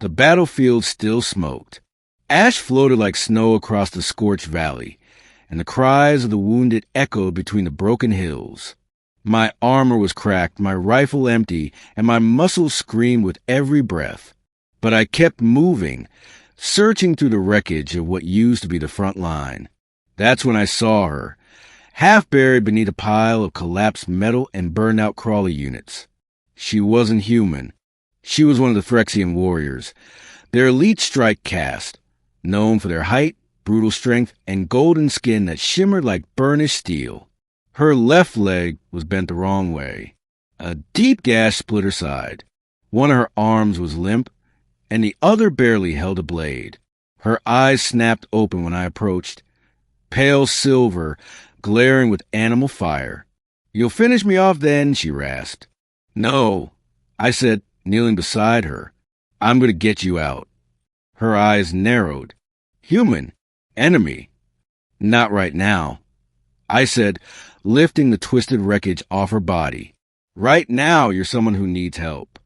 The battlefield still smoked. Ash floated like snow across the scorched valley, and the cries of the wounded echoed between the broken hills. My armor was cracked, my rifle empty, and my muscles screamed with every breath. But I kept moving, searching through the wreckage of what used to be the front line. That's when I saw her, half buried beneath a pile of collapsed metal and burned-out crawler units. She wasn't human. She was one of the Phyrexian warriors, their elite strike caste, known for their height, brutal strength, and golden skin that shimmered like burnished steel. Her left leg was bent the wrong way. A deep gash split her side. One of her arms was limp, and the other barely held a blade. Her eyes snapped open when I approached, pale silver, glaring with animal fire. "You'll finish me off then," she rasped. "No," I said, kneeling beside her. "I'm going to get you out." Her eyes narrowed. "Human? Enemy?" "Not right now," I said, lifting the twisted wreckage off her body. "Right now, you're someone who needs help."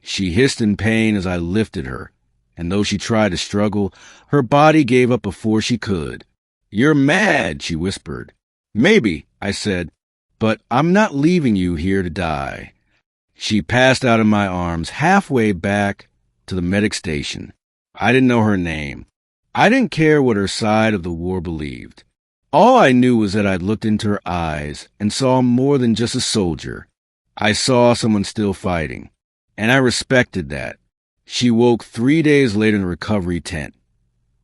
She hissed in pain as I lifted her, and though she tried to struggle, her body gave up before she could. "You're mad," she whispered. "Maybe," I said, "but I'm not leaving you here to die." She passed out in my arms halfway back to the medic station. I didn't know her name. I didn't care what her side of the war believed. All I knew was that I'd looked into her eyes and saw more than just a soldier. I saw someone still fighting, and I respected that. She woke 3 days later in a recovery tent,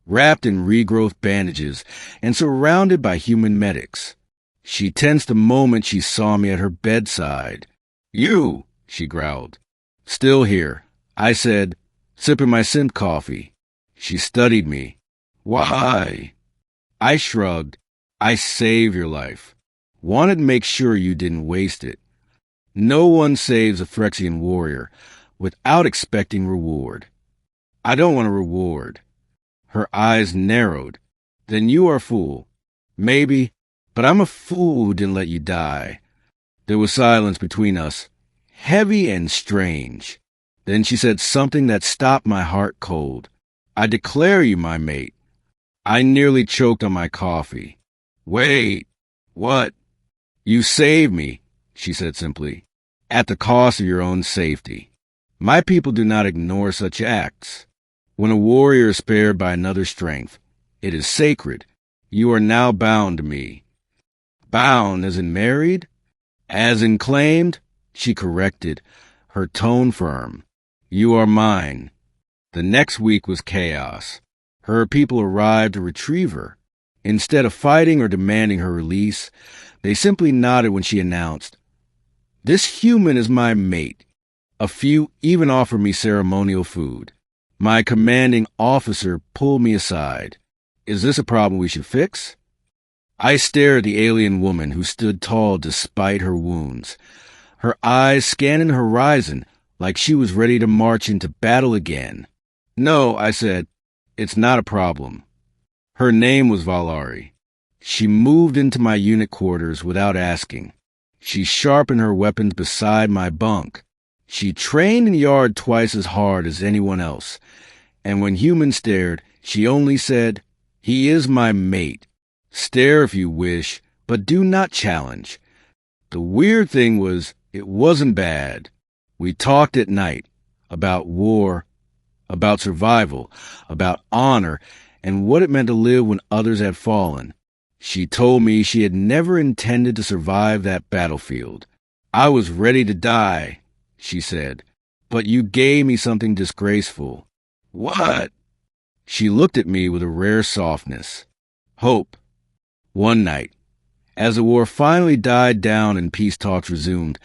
wrapped in regrowth bandages and surrounded by human medics. She tensed the moment she saw me at her bedside. "You," she growled. "Still here," I said, sipping my synth coffee. She studied me. "Why?" I shrugged. "I saved your life. Wanted to make sure you didn't waste it. No one saves a Phyrexian warrior without expecting reward." "I don't want a reward." Her eyes narrowed. "Then you are a fool." "Maybe, but I'm a fool who didn't let you die." There was silence between us, heavy and strange. Then she said something that stopped my heart cold. "I declare you my mate." I nearly choked on my coffee. "Wait, what?" "You saved me," she said simply, "at the cost of your own safety. My people do not ignore such acts. When a warrior is spared by another's strength, it is sacred. You are now bound to me." "Bound as in married?" "As in claimed," she corrected, her tone firm. "You are mine." The next week was chaos. Her people arrived to retrieve her. Instead of fighting or demanding her release, they simply nodded when she announced, "This human is my mate." A few even offered me ceremonial food. My commanding officer pulled me aside. "Is this a problem we should fix?" I stared at the alien woman who stood tall despite her wounds, her eyes scanning the horizon like she was ready to march into battle again. "No," I said, "it's not a problem." Her name was Valari. She moved into my unit quarters without asking. She sharpened her weapons beside my bunk. She trained in the yard twice as hard as anyone else, and when humans stared, she only said, "He is my mate. Stare if you wish, but do not challenge." The weird thing was, it wasn't bad. We talked at night about war, about survival, about honor, and what it meant to live when others had fallen. She told me she had never intended to survive that battlefield. "I was ready to die," she said, "but you gave me something disgraceful." "What?" She looked at me with a rare softness. "Hope." One night, as the war finally died down and peace talks resumed,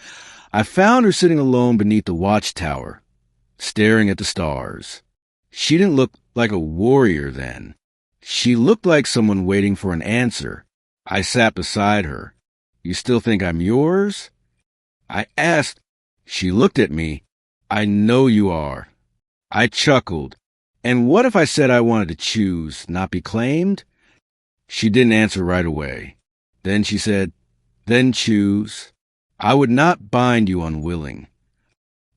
I found her sitting alone beneath the watchtower, staring at the stars. She didn't look like a warrior then. She looked like someone waiting for an answer. I sat beside her. "You still think I'm yours?" I asked. She looked at me. "I know you are." I chuckled. "And what if I said I wanted to choose, not be claimed?" She didn't answer right away. Then she said, "Then choose. I would not bind you unwilling."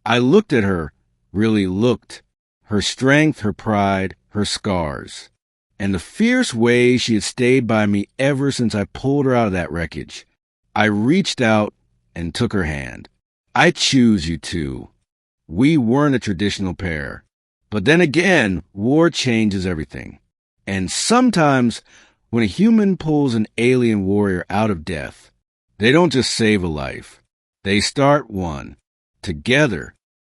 I looked at her, really looked. her strength, her pride, her scars, and the fierce way she had stayed by me ever since I pulled her out of that wreckage. I reached out and took her hand. I choose you two. We weren't a traditional pair. But then again, war changes everything. And sometimes, when a human pulls an alien warrior out of death, they don't just save a life. They start one. Together,